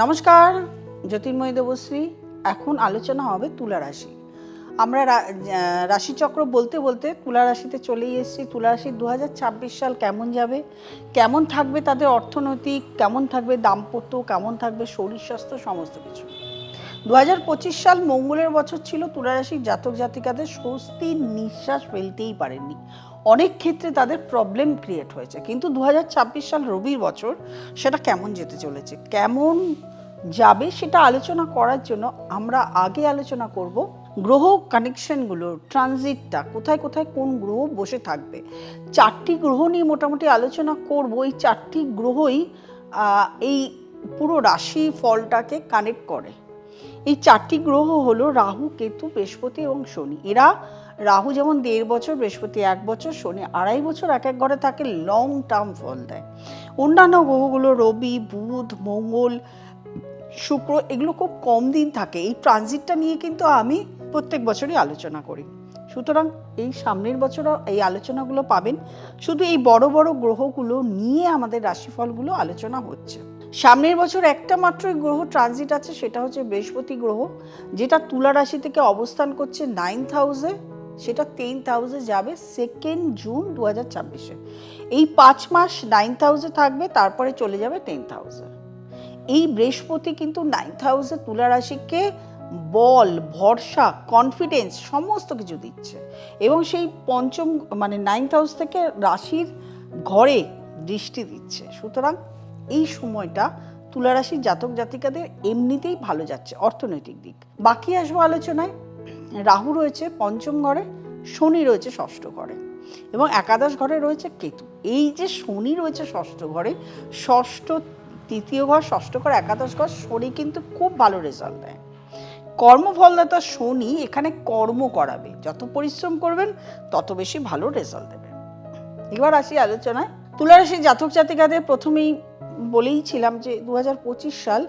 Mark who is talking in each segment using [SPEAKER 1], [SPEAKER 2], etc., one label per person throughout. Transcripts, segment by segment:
[SPEAKER 1] নমস্কার, জ্যোতির্ময়ী দেবশ্রী। এখন আলোচনা হবে তুলা রাশি। আমরা রাশিচক্র বলতে বলতে তুলা রাশিতে চলেই এসেছি। তুলা রাশির 2026 সাল কেমন যাবে, কেমন থাকবে তাদের অর্থনৈতিক, কেমন থাকবে দাম্পত্য, কেমন থাকবে শরীর স্বাস্থ্য, সমস্ত কিছু। 2025 সাল মঙ্গলের বছর ছিল। তুলা রাশির জাতক জাতিকাদের স্বস্তির নিঃশ্বাস ফেলতেই পারেননি, অনেক ক্ষেত্রে তাদের প্রবলেম ক্রিয়েট হয়েছে। কিন্তু 2026 সাল রবির বছর, সেটা কেমন যেতে চলেছে, কেমন যাবে সেটা আলোচনা করার জন্য আমরা আগে আলোচনা করব গ্রহ কানেকশনগুলো, ট্রানজিটটা কোথায় কোথায় কোন গ্রহ বসে থাকবে। 4টি গ্রহ নিয়ে মোটামুটি আলোচনা করব। এই 4টি গ্রহই এই পুরো রাশি ফলটাকে কানেক্ট করে। এই 4টি গ্রহ হলো রাহু, কেতু, বৃহস্পতি এবং শনি। এরা রাহু যেমন 1.5 বছর, বৃহস্পতি 1 বছর, শনি 2.5 বছর এক এক ঘরে থাকে, লং টার্ম ফল দেয়। অন্যান্য গ্রহগুলো রবি, বুধ, মঙ্গল, শুক্র, এগুলো খুব কম দিন থাকে। এই ট্রানজিটটা নিয়ে কিন্তু আমি প্রত্যেক বছরই আলোচনা করি। সুতরাং এই সামনের বছরও এই আলোচনাগুলো পাবেন। শুধু এই বড় বড় গ্রহগুলো নিয়ে আমাদের রাশিফলগুলো আলোচনা হচ্ছে। সামনের বছর একটা মাত্র গ্রহ ট্রানজিট আছে, সেটা হচ্ছে বৃহস্পতি গ্রহ, যেটা তুলা রাশি থেকে অবস্থান করছে 9th হাউসে। সেটা 10th হাউসে যাবে 2 জুন 2026-এ। এই 5 মাস 9th হাউসে থাকবে, তারপরে চলে যাবে 10th হাউসে। এই বৃহস্পতি কিন্তু 9th হাউসে তুলা রাশিকে বল, ভরসা, কনফিডেন্স সমস্ত কিছু দিচ্ছে, এবং সেই পঞ্চম 9th হাউস থেকে রাশির ঘরে দৃষ্টি দিচ্ছে। সুতরাং এই সময়টা তুলা রাশির জাতক জাতিকাদের এমনিতেই ভালো যাচ্ছে অর্থনৈতিক দিক। বাকি আসবো আলোচনায়। রাহু রয়েছে পঞ্চম ঘরে, শনি রয়েছে ষষ্ঠ ঘরে, এবং একাদশ ঘরে রয়েছে কেতু। এই যে শনি রয়েছে ষষ্ঠ ঘরে, ষষ্ঠ, তৃতীয় ঘর, ষষ্ঠ ঘর, একাদশ ঘর, শনি কিন্তু খুব ভালো রেজাল্ট দেয়। কর্মফলদাতা শনি এখানে কর্ম করাবে, যত পরিশ্রম করবেন তত বেশি ভালো রেজাল্ট দেবে। এবার আসি আলোচনায়। তুলা রাশির জাতক জাতিকাদের প্রথমেই বলেইছিলাম যে 2025 সাল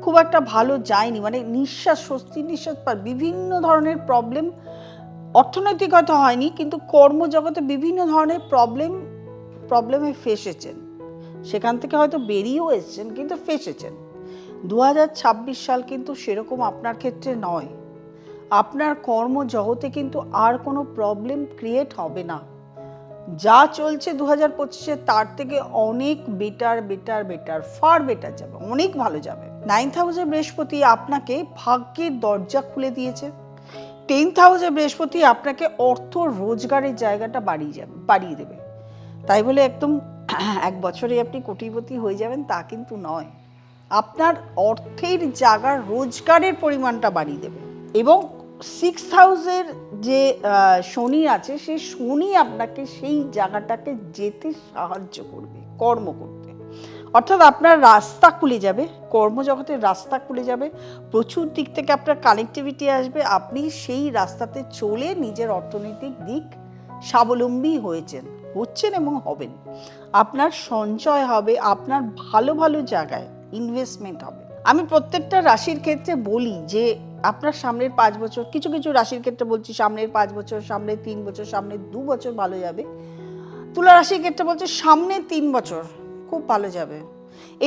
[SPEAKER 1] খুব একটা ভালো যায়নি, নিঃশ্বাস, স্বস্তির নিঃশ্বাস, বিভিন্ন ধরনের প্রবলেম, অর্থনৈতিক হয়তো হয়নি কিন্তু কর্মজগতে বিভিন্ন ধরনের প্রবলেমে ফেসেছেন। সেখান থেকে হয়তো বেরিয়েও এসেছেন, কিন্তু ফেসেছেন। 2026 সাল কিন্তু সেরকম আপনার ক্ষেত্রে নয়। আপনার কর্মজগতে কিন্তু আর কোনো প্রবলেম ক্রিয়েট হবে না। যা চলছে 2025-এ তার থেকে অনেক বেটার, ফার বেটার যাবে, অনেক ভালো যাবে। 9th হাউসে বৃহস্পতি আপনাকে ভাগ্যের দরজা খুলে দিয়েছে। 10th হাউসে বৃহস্পতি আপনাকে অর্থ রোজগারের জায়গাটা বাড়িয়ে দেবে। তাই বলে একদম এক বছরে আপনি কোটিপতি হয়ে যাবেন তা কিন্তু নয়। আপনার অর্থের জায়গার রোজগারের পরিমাণটা বাড়িয়ে দেবে। এবং 6th হাউসের যে শনি আছে, সেই শনি আপনাকে সেই জায়গাটাকে যেতে সাহায্য করবে, কর্ম করতে। অর্থাৎ আপনার রাস্তা খুলে যাবে, কর্মজগতের রাস্তা খুলে যাবে, প্রচুর দিক থেকে আপনার কানেক্টিভিটি আসবে। আপনি সেই রাস্তাতে চলে নিজের অর্থনৈতিক দিক স্বাবলম্বী হচ্ছেন এবং হবেন। আপনার সঞ্চয় হবে, আপনার ভালো ভালো জায়গায় ইনভেস্টমেন্ট হবে। আমি প্রত্যেকটা রাশির ক্ষেত্রে বলি যে আপনার সামনের 5 বছর, কিছু কিছু রাশির ক্ষেত্রে বলছি সামনের 5 বছর, সামনের 3 বছর, সামনের 2 বছর ভালো যাবে। তুলা রাশির ক্ষেত্রে বলছে সামনের 3 বছর খুব ভালো যাবে।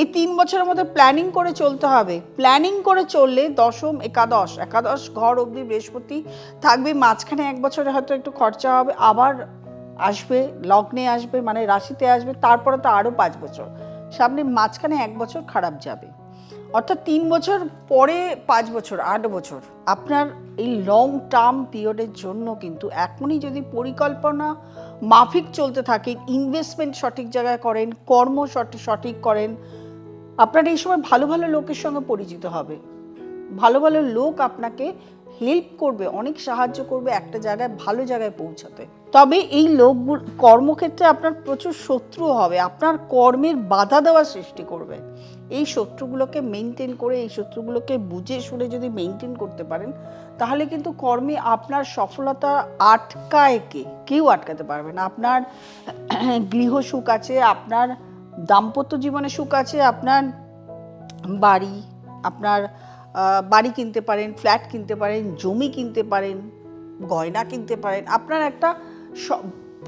[SPEAKER 1] এই 3 বছরের মধ্যে প্ল্যানিং করে চলতে হবে। প্ল্যানিং করে চললে দশম, একাদশ ঘর অবধি বৃহস্পতি থাকবে। মাঝখানে 1 বছরে হয়তো একটু খরচা হবে, আবার আসবে, লগ্নে আসবে, রাশিতে আসবে, তারপরে তো আরও 5 বছর। সামনে মাঝখানে 1 বছর খারাপ যাবে, অর্থাৎ 3 বছর পরে 5 বছর, 8 বছর। আপনার এই লং টার্ম পিরিয়ডের জন্য কিন্তু এখনই যদি পরিকল্পনা মাফিক চলতে থাকে, ইনভেস্টমেন্ট সঠিক জায়গায় করেন, কর্ম সঠিক করেন, আপনার এই সময় ভালো ভালো লোকের সঙ্গে পরিচিত হবে। ভালো ভালো লোক আপনাকে হেল্প করবে, অনেক সাহায্য করবে একটা জায়গায়, ভালো জায়গায় পৌঁছাতে। তবে এই লোকগুলো কর্মক্ষেত্রে আপনার প্রচুর শত্রু হবে, আপনার কর্মের বাধা দেওয়ার সৃষ্টি করবে। এই শত্রুগুলোকে মেনটেন করে, এই শত্রুগুলোকে বুঝে শুনে যদি মেনটেন করতে পারেন, তাহলে কিন্তু কর্মে আপনার সফলতা কেউ আটকাতে পারবে না। আপনার গৃহ সুখ আছে, আপনার দাম্পত্য জীবনে সুখ আছে, আপনার বাড়ি কিনতে পারেন, ফ্ল্যাট কিনতে পারেন, জমি কিনতে পারেন, গয়না কিনতে পারেন, আপনার একটা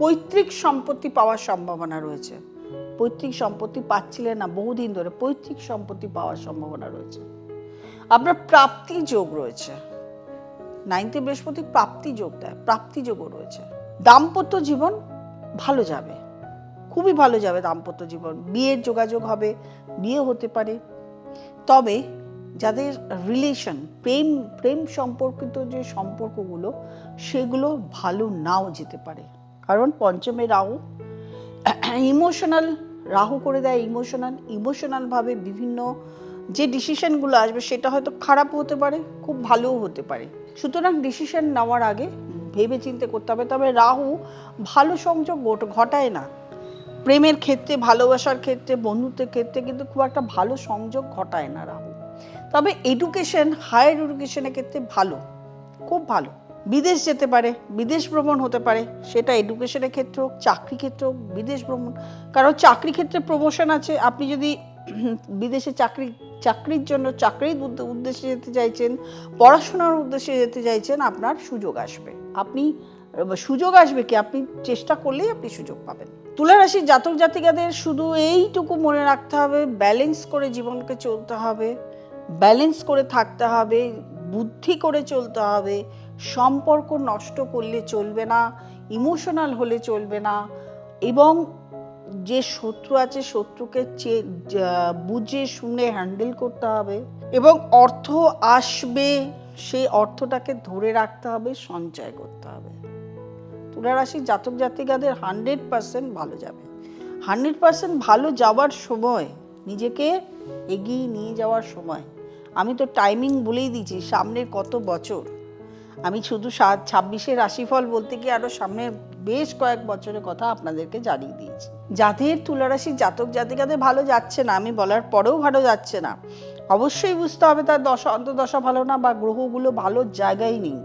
[SPEAKER 1] পৈতৃক সম্পত্তি পাওয়ার সম্ভাবনা রয়েছে। পৈতৃক সম্পত্তি পাচ্ছিলেন না বহুদিন ধরে, পৈতৃক সম্পত্তি পাওয়ার সম্ভাবনা রয়েছে। আপনার প্রাপ্তি যোগ রয়েছে, 9th বৃহস্পতি প্রাপ্তি যোগ দেয়, প্রাপ্তি যোগও রয়েছে। দাম্পত্য জীবন ভালো যাবে, খুবই ভালো যাবে দাম্পত্য জীবন, বিয়ের যোগাযোগ হবে, বিয়ে হতে পারে। তবে যাদের রিলেশন, প্রেম সম্পর্কিত যে সম্পর্কগুলো, সেগুলো ভালো নাও যেতে পারে, কারণ পঞ্চমে রাহু ইমোশনাল, রাহু করে দেয় ইমোশনালভাবে বিভিন্ন যে ডিসিশনগুলো আসবে সেটা হয়তো খারাপ হতে পারে, খুব ভালোও হতে পারে। সুতরাং ডিসিশন নেওয়ার আগে ভেবে চিন্তে করতে হবে। তবে রাহু ভালো সংযোগ ঘটায় না, প্রেমের ক্ষেত্রে, ভালোবাসার ক্ষেত্রে, বন্ধুত্বের ক্ষেত্রে কিন্তু খুব একটা ভালো সংযোগ ঘটায় না রাহু। তবে এডুকেশন, হায়ার এডুকেশনের ক্ষেত্রে ভালো, খুব ভালো। বিদেশ যেতে পারে, বিদেশ ভ্রমণ হতে পারে, সেটা এডুকেশনের ক্ষেত্রে হোক, চাকরি ক্ষেত্রে হোক, বিদেশ ভ্রমণ। কারণ চাকরি ক্ষেত্রে প্রমোশন আছে, আপনি যদি বিদেশে চাকরির জন্য, চাকরির উদ্দেশ্যে যেতে চাইছেন, পড়াশোনার উদ্দেশ্যে যেতে চাইছেন, আপনার সুযোগ আসবে। সুযোগ আসবে কি, আপনি চেষ্টা করলেই আপনি সুযোগ পাবেন। তুলা রাশির জাতক জাতিকাদের শুধু এইটুকু মনে রাখতে হবে, ব্যালেন্স করে জীবনকে চলতে হবে, ব্যালেন্স করে থাকতে হবে, বুদ্ধি করে চলতে হবে, সম্পর্ক নষ্ট করলে চলবে না, ইমোশনাল হলে চলবে না, এবং যে শত্রু আছে শত্রুকে বুঝে শুনে হ্যান্ডেল করতে হবে, এবং অর্থ আসবে সেই অর্থটাকে ধরে রাখতে হবে, সঞ্চয় করতে হবে। তুলা রাশির জাতক জাতিকাদের 100% ভালো যাবে, 100% ভালো যাওয়ার সময়, নিজেকে এগিয়ে নিয়ে যাওয়ার সময়। আমি তো টাইমিং বলেই দিয়েছি, সামনের কত বছর, আমি শুধু 26-এর রাশিফল বলতে গিয়ে আরও সামনের বেশ কয়েক বছরের কথা আপনাদেরকে জানিয়ে দিয়েছি। যাদের তুলা রাশির জাতক জাতিকাদের ভালো যাচ্ছে না, আমি বলার পরেও ভালো যাচ্ছে না, অবশ্যই বুঝতে হবে তার অন্তর্দশা ভালো না, বা গ্রহগুলো ভালো জায়গায় নেই,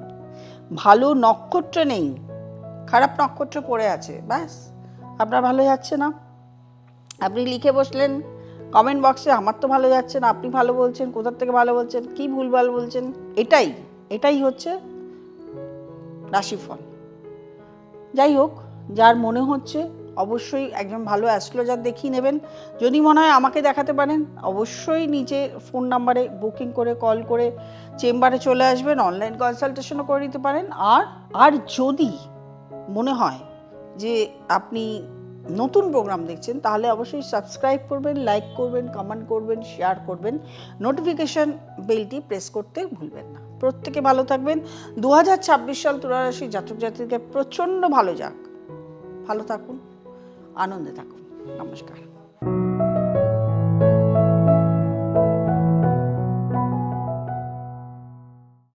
[SPEAKER 1] ভালো নক্ষত্র নেই, খারাপ নক্ষত্র পড়ে আছে, ব্যাস আপনার ভালো যাচ্ছে না। আপনি লিখে বসলেন কমেন্ট বক্সে, আমার তো ভালো যাচ্ছে না, আপনি ভালো বলছেন, কোথার থেকে ভালো বলছেন, কি ভুলভাল বলছেন, এটাই হচ্ছে রাশিফল। যাই হোক, যার মনে হচ্ছে অবশ্যই একজন ভালো অ্যাস্ট্রোলজার দেখিয়ে নেবেন। যদি মনে হয় আমাকে দেখাতে পারেন, অবশ্যই নিচে ফোন নাম্বারে বুকিং করে, কল করে চেম্বারে চলে আসবেন, অনলাইন কনসালটেশনও করে নিতে পারেন। আর যদি মনে হয় যে আপনি নতুন প্রোগ্রাম দেখছেন, তাহলে অবশ্যই সাবস্ক্রাইব করবেন, লাইক করবেন, কমেন্ট করবেন, শেয়ার করবেন, নোটিফিকেশন বেলটি প্রেস করতে ভুলবেন না। প্রত্যেকে ভালো থাকবেন। 2026 সাল তুলা রাশি জাতক জাতিকে প্রচণ্ড ভালো যাক, ভালো থাকুন, আনন্দে থাকুন। নমস্কার।